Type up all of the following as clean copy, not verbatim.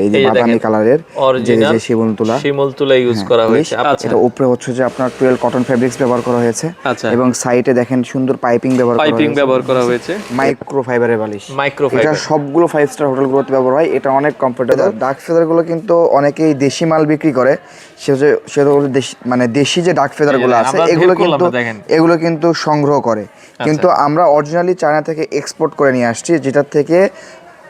এই যে বাদামি কালারের যে শিমুল তুলা ইউজ করা হয়েছে। আচ্ছা, এটা উপরে হচ্ছে যে আপনার 12 কটন ফেব্রিক্স ব্যবহার করা হয়েছে। আচ্ছা, এবং সাইডে দেখেন সুন্দর পাইপিং ব্যবহার করা হয়েছে। মাইক্রো ফাইবারের বালিশ, এটা সবগুলো 5 স্টার হোটেলগুলোতে ব্যবহার হয়। এটা অনেক কমফোর্টেবল। ডার্ক ফেদার গুলো কিন্তু অনেকেই দেশি মাল বিক্রি করে, সেগুলো মানে দেশি যে ডার্ক ফেদার গুলো আছে এগুলো কিন্তু সংগ্রহ করে। কিন্তু আমরা অরিজিনালি চায়না থেকে এক্সপোর্ট করে নিয়ে আসছি, যেটা থেকে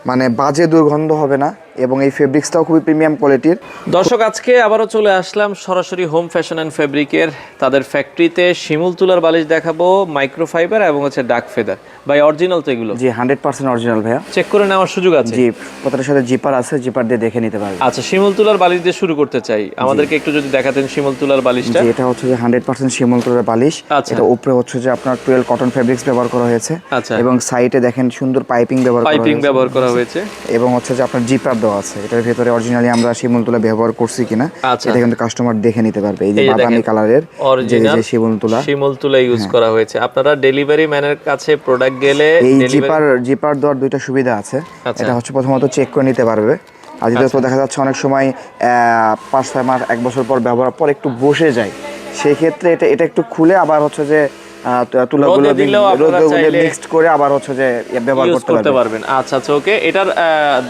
মানে বাজে দুর্গন্ধ হবে না এবং এই ফেব্রিক্সটাও খুবই প্রিমিয়াম কোয়ালিটির। দর্শক, আজকে আবারও চলে আসলাম সরাসরি হোম ফ্যাশন অ্যান্ড ফেব্রিকের তাদের ফ্যাক্টরিতে। শিমুল তুলার বালিশ দেখাবো, মাইক্রোফাইবার এবং হচ্ছে ডার্ক ফেদার। ভাই অরিজিনাল তো এগুলো? জি 100% অরিজিনাল ভাইয়া। চেক করে নেওয়ার সুযোগ আছে? জি, প্রত্যেকটার সাথে জিপার আছে, জিপার দিয়ে দেখে নিতে পারবেন। আচ্ছা, শিমুল তুলার বালিশ দিয়ে শুরু করতে চাই, আমাদেরকে একটু যদি দেখাতেন শিমুল তুলার বালিশটা। জি, এটা হচ্ছে যে 100% শিমুল তুলার বালিশ। এটা উপরে হচ্ছে যে আপনার 12 কটন ফেব্রিক্স ব্যবহার করা হয়েছে। আচ্ছা, এবং সাইডে দেখেন সুন্দর পাইপিং ব্যবহার করা হয়েছে এবং হচ্ছে যে আপনার জিপার দেওয়া আছে। এটার ভিতরে অরিজিনালি আমরা শিমুল তুলা ব্যবহার করছি কিনা এটা কিন্তু কাস্টমার দেখে নিতে পারবে। এই যে বাদামি কালারের যে শিমুল তুলা ইউজ করা হয়েছে। আপনারা ডেলিভারি ম্যানের কাছে প্রোডাক্ট গেলে এই জিপার দেওয়ার দুইটা সুবিধা আছে। এটা হচ্ছে প্রথমত চেক করে নিতে পারবে, আর যেটা তো দেখা যাচ্ছে অনেক সময় 5-6 মাস 1 বছর পর ব্যবহার পর একটু বসে যায়, সেই ক্ষেত্রে এটা একটু খুলে আবার হচ্ছে যে তুলাগুলো মিক্সড করে আবার হচ্ছে যে ব্যবহার করতে পারবেন। আচ্ছা আচ্ছা, ওকে। এটার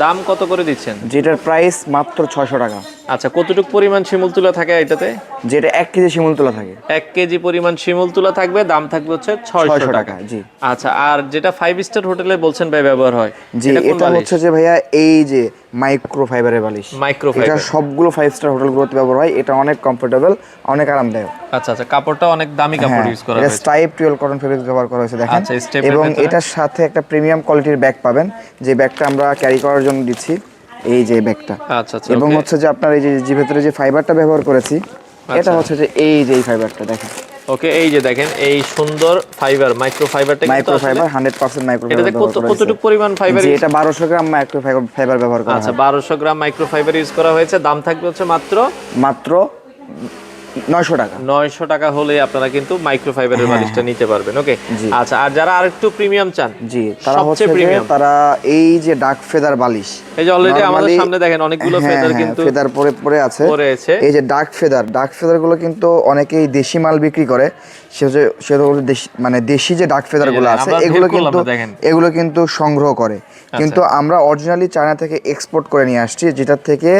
দাম কত করে দিচ্ছেন? যেটার প্রাইস মাত্র 600 টাকা। আচ্ছা, কতটুকু পরিমাণ শিমুল তুলা থাকে এটাতে? যেটা 1 কেজি শিমুল তুলা থাকে, 1 কেজি পরিমাণ শিমুল তুলা থাকবে, দাম থাকবে হচ্ছে 600 টাকা। জি। আচ্ছা, আর যেটা 5 স্টার হোটেলে বলছেন ভাই ব্যবহার হয়, জি, এটা হচ্ছে যে ভাইয়া এই যে মাইক্রো ফাইবারের বালিশ। এটা সবগুলো 5 স্টার হোটেলগুলোতে ব্যবহার হয়। এটা অনেক কমফোর্টেবল, অনেক আরামদায়ক। আচ্ছা আচ্ছা, কাপড়টা অনেক দামি কাপড় ইউজ করা হয়েছে। স্টাইপ 12 কটন ফেব্রিক্স ব্যবহার করা হয়েছে দেখেন। এবং এটার সাথে একটা প্রিমিয়াম কোয়ালিটির ব্যাগ পাবেন, যে ব্যাগটা আমরা ক্যারি করার জন্য দিচ্ছি। এই যে ব্যাগটা। আচ্ছা আচ্ছা, এবং হচ্ছে যে আপনার এই যে ভেতরে যে ফাইবারটা ব্যবহার করেছি, এটা হচ্ছে যে এই যে ফাইবারটা দেখেন। ওকে, এই যে দেখেন এই সুন্দর ফাইবার, মাইক্রোফাইবার 100% মাইক্রোফাইবার। এটাতে কতটুকু পরিমাণ ফাইবার? জি, এটা 1200 গ্রাম মাইক্রোফাইবার ব্যবহার করা হয়েছে। আচ্ছা, 1200 গ্রাম মাইক্রোফাইবার ইউজ করা হয়েছে। দাম থাকবে হচ্ছে মাত্র 900 টাকা। 900 টাকা হলে আপনারা কিন্তু মাইক্রোফাইবারের বালিশটা নিতে পারবেন। ওকে, আচ্ছা। আর যারা আরেকটু প্রিমিয়াম চান, জি, তারা হচ্ছে তারা এই যে ডার্ক ফেদার বালিশ, এই যে অলরেডি আমাদের সামনে দেখেন অনেকগুলো ফেদার কিন্তু ফেদার পরে আছে। এই যে ডার্ক ফেদার গুলো কিন্তু অনেকেই দেশি মাল বিক্রি করে, সেগুলো মানে দেশি যে ডার্ক ফেদার গুলো আছে এগুলো কিন্তু সংগ্রহ করে। কিন্তু আমরা অরিজিনালি চায়না থেকে এক্সপোর্ট করে নিয়ে আসছি, যেটা থেকে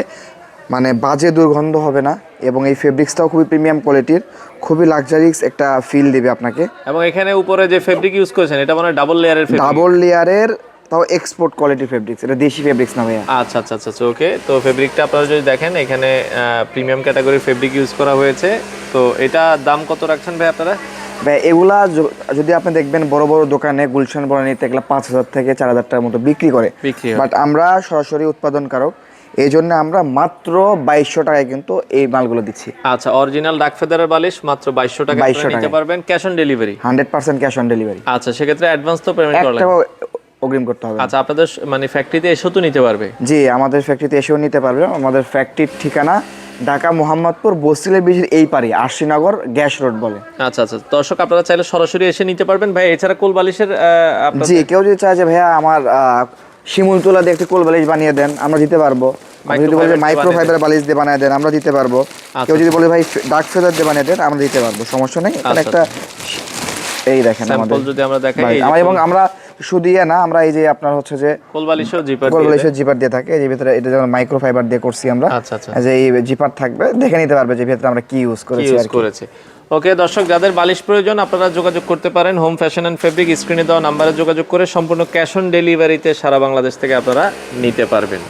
মানে বাজে দুর্গন্ধ হবে না এবং এই ফেব্রিক্সটাও খুবই প্রিমিয়াম কোয়ালিটির, খুবই লাক্সারিয়াস একটা ফিল দিবে আপনাকে। এবং এখানে উপরে যে ফেব্রিক ইউজ করেছেন এটা মানে ডাবল লেয়ারের তাও এক্সপোর্ট কোয়ালিটির ফেব্রিক্স, এটা দেশি ফেব্রিক্স না ভাইয়া। আচ্ছা আচ্ছা আচ্ছা, ওকে। তো ফেব্রিকটা আপনারা যদি দেখেন এখানে প্রিমিয়াম ক্যাটাগরির ফেব্রিক ইউজ করা হয়েছে। তো এটা দাম কত রাখছেন ভাই আপনারা? ভাই এগুলা যদি আপনি দেখবেন বড় বড় দোকানে গুলশান বনানীতে এগুলা 5000 থেকে 4000 টাকার মতো বিক্রি করে, বাট আমরা সরাসরি উৎপাদনকারক, এই জন্য আমরা মাত্র 2200 টাকায় কিন্তু এই মালগুলো দিচ্ছি। আচ্ছা, অরিজিনাল ডার্ক ফেদারের বালিশ মাত্র 2200 টাকা নিতে পারবেন, cash on delivery. 100% cash on delivery. আচ্ছা, সেক্ষেত্রে অ্যাডভান্স তো পেমেন্ট করা লাগবে, অগ্রিম করতে হবে। আচ্ছা, আপনাদের মানে ফ্যাক্টরিতে এসেও তো নিতে পারবে? জি, আমাদের ফ্যাক্টরিতে এসেও নিতে পারবে। আমাদের ফ্যাক্টরির ঠিকানা ঢাকা মোহাম্মদপুর বস্তিলের ব্রিজের এই পারে আরশিনগর গ্যাস রোড বলে। আচ্ছা আচ্ছা, দর্শক আপনারা চাইলে সরাসরি এসে নিতে পারবেন। ভাই এছাড়া কোল বালিশের জি, কেউ যদি চায় যে ভাইয়া আমার শিমুল তুলা দিয়ে একটি কোল বালিশ বানিয়ে দেন, আমরা দিতে পারবো। যদি বলে মাইক্রোফাইবার বালিশ দিয়ে বানিয়ে দেন, আমরা দিতে পারবো। কেউ যদি বলে ভাই ডার্ক ফেদার দিয়ে বানিয়ে দেন, আমরা দিতে পারবো, সমস্যা নেই। এখানে একটা এই দেখেন আমাদের যদি আমরা দেখাই, এবং আমরা শুধু না, আমরা এই যে আপনার হচ্ছে যে কোল বালিশের জিপার দিয়ে থাকে, এই যে ভিতরে এটা যেমন মাইক্রোফাইবার দিয়ে করছি আমরা। আচ্ছা আচ্ছা, যে এই জিপার থাকবে, দেখে নিতে পারবে যে ভিতরে আমরা কি ইউজ করেছি। ওকে দর্শক, যাদের বালিশ প্রয়োজন আপনারা যোগাযোগ করতে পারেন হোম ফ্যাশন অ্যান্ড ফেব্রিক। স্ক্রিনে দেওয়া নাম্বারে যোগাযোগ করে সম্পূর্ণ ক্যাশ অন ডেলিভারিতে সারা বাংলাদেশ থেকে আপনারা নিতে পারবেন।